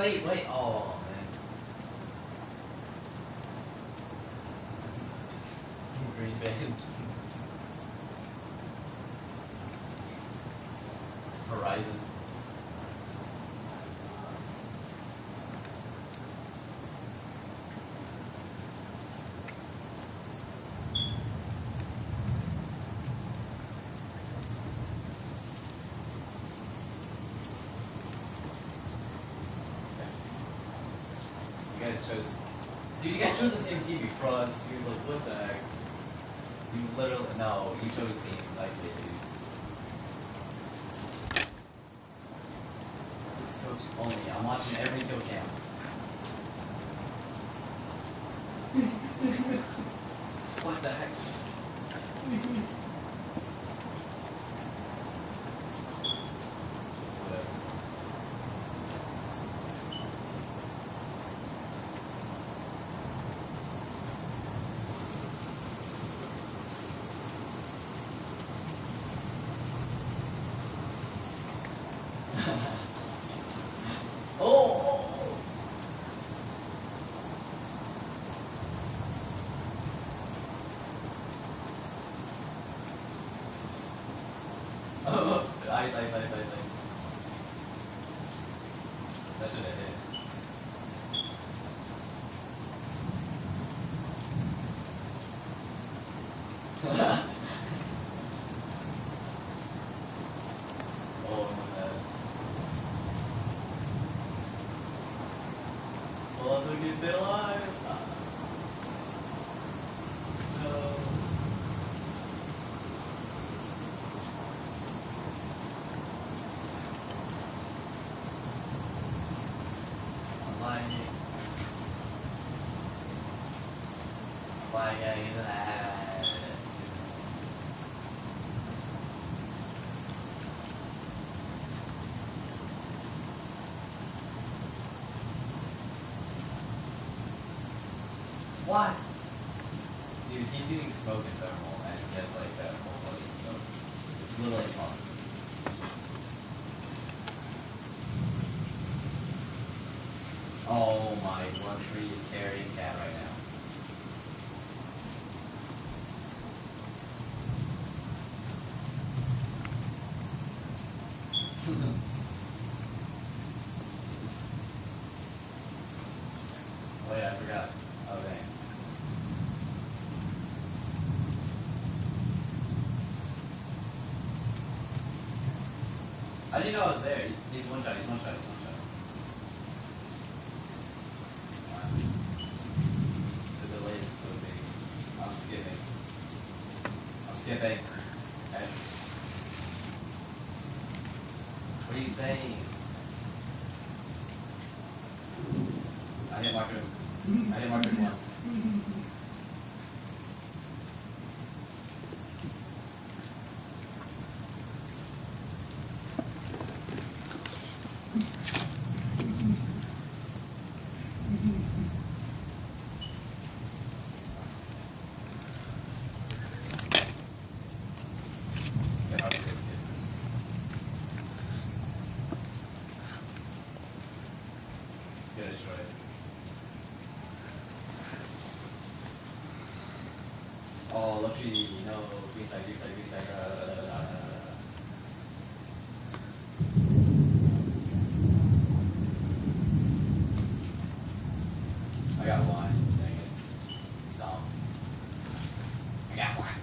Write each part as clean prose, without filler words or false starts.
wait. Oh, man. Green band. Horizon. Dude, you guys chose the same team, you frauds, dude, like, what the heck? You literally, no, you chose teams, I did, dude. Scopes only, I'm watching every kill cam. What the heck? Ice. That should have hit. Oh, my bad. Well, I'm gonna stay alive. What? Dude, he's doing smoke and thermal, and he has like that whole bloody smoke. It's literally fun. Oh my, 1-3 is carrying cat right now. Oh yeah, I forgot. Oh dang. I didn't know I was there. He's one shot. The delay is so big. I'm skipping. Okay. What are you saying? I hit marker 1. Oh, lucky, no, green side. I got one, dang it. I got one.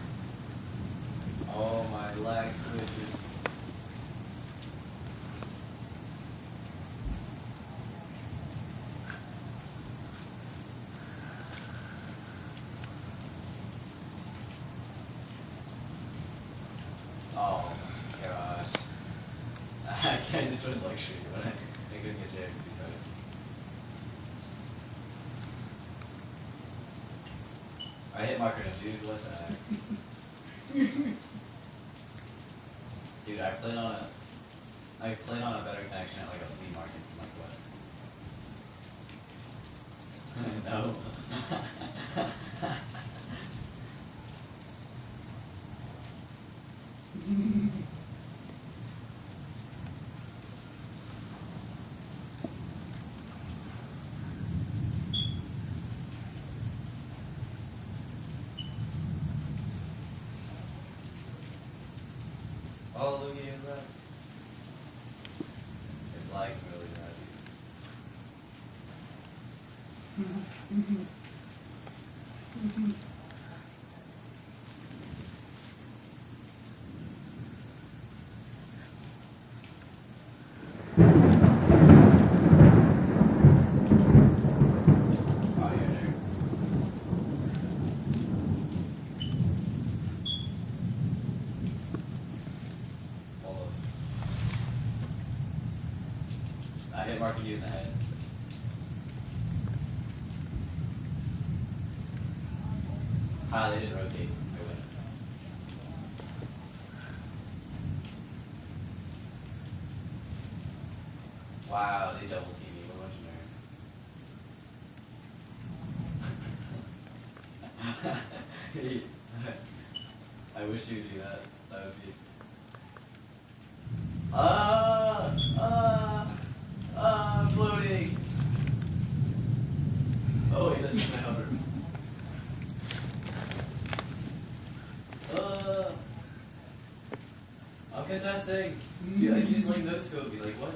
Oh, my lag switches. Oh gosh. I just went lecture, but I couldn't get jacked because I hit marker him, dude, what the heck? Dude, I played on a better connection at like a flea market, like what? No. I hit marking you in the head. Ah, they didn't rotate. They went. Wow, they double team me. What a bunch of nerds. I wish you would do that. That would be. I'm floating. Oh wait, this is my hover. I'm contesting. Dude, I use like no scope. Be like, what?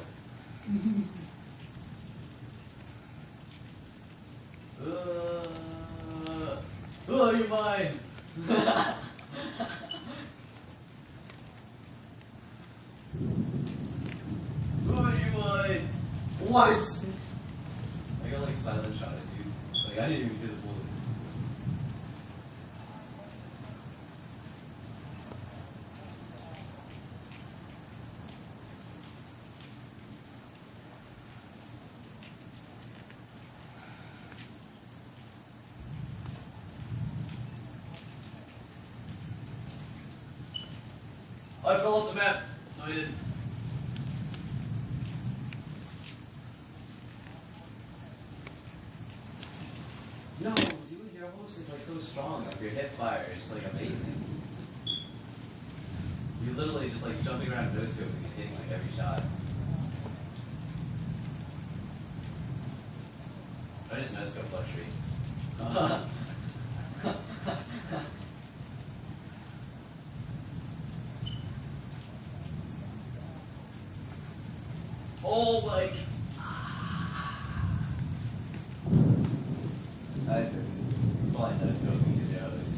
Oh, you're mine. What? I got like silent shot at dude. Like I didn't even hear the bullet. Oh, I fell off the map. No, I didn't. No, dude, your host is like so strong. Like your hip fire is just like amazing. You literally just like jumping around no scoping and hitting like every shot. I just no scope luxury. Oh my. I probably no scoping to the others.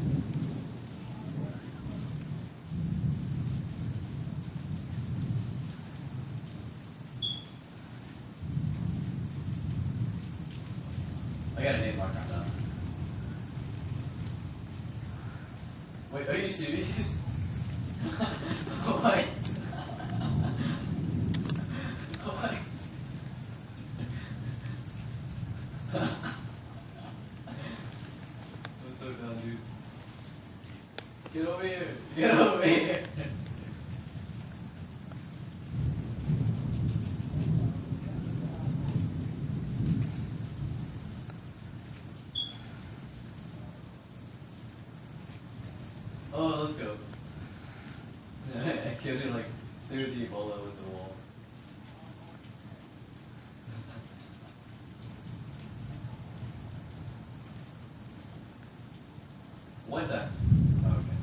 I got a name marker on that. Wait, are you serious? What? What? I'm so done, dude. Get over here. Get over here. Oh, let's go. I killed you like through the Ebola with the wall. What the? Oh, okay.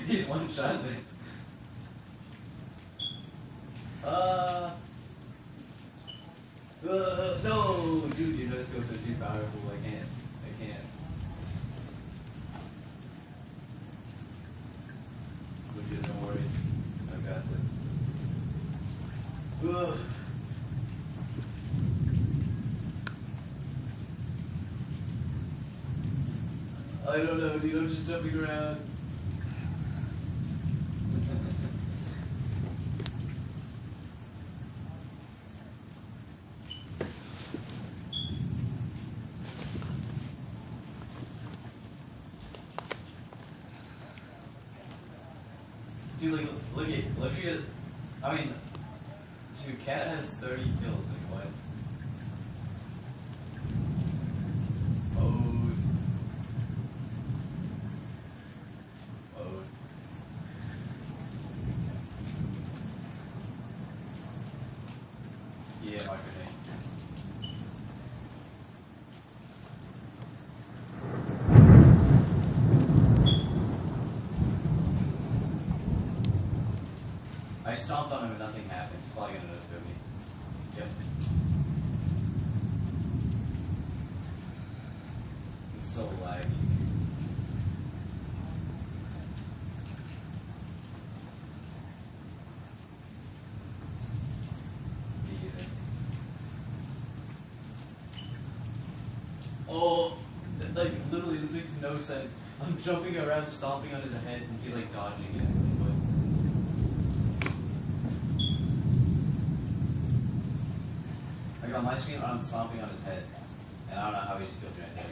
He's one shot me. No, dude, your no scopes are too powerful. I can't. Look, dude, don't worry. I got this. Ugh. I don't know, dude. I'm just jumping around. Dude, like, look at, I mean, dude, Cat has 30 kills, like, what? Pose. Yeah, marker thing. stomped on him and nothing happened. He's probably gonna no-scope me. Yep. It's so laggy. Oh, like literally, this makes no sense. I'm jumping around, stomping on his head, and he's like dodging it. Like on my screen, I'm stomping on his head, and I don't know how he just killed me right there.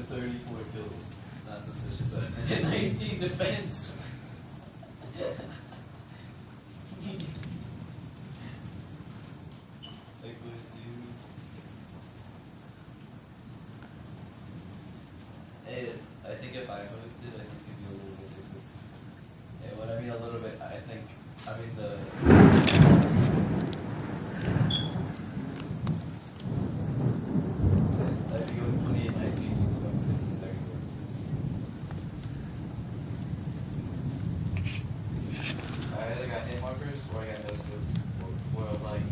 34 kills. Not suspicious. And 19 defense. I think if I hosted, I think it'd be a little bit different. Yeah, what I mean a little bit, I mean I'd be going 28-19, you go 15-34. I either got hit markers or I got no scopes. Or like,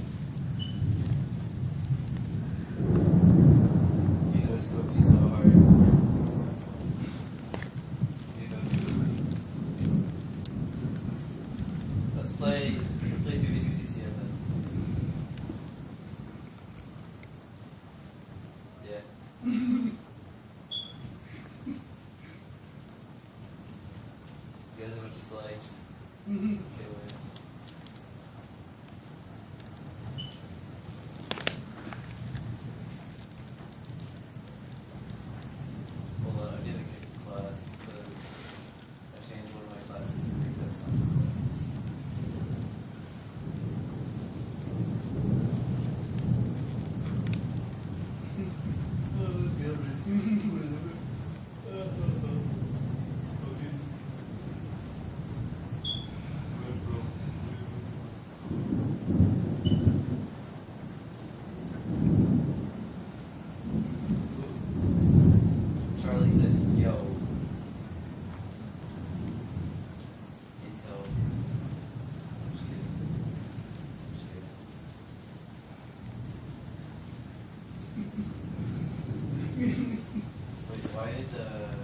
you know, scope me so hard. Play 2v2 CCM then. Yeah. You guys have a bunch of slides. Okay, wins. Hold on, I need to kick the class because I changed one of my classes to make that sound class. Charlie said, yo. Intel. I'm just kidding. Wait, why did the...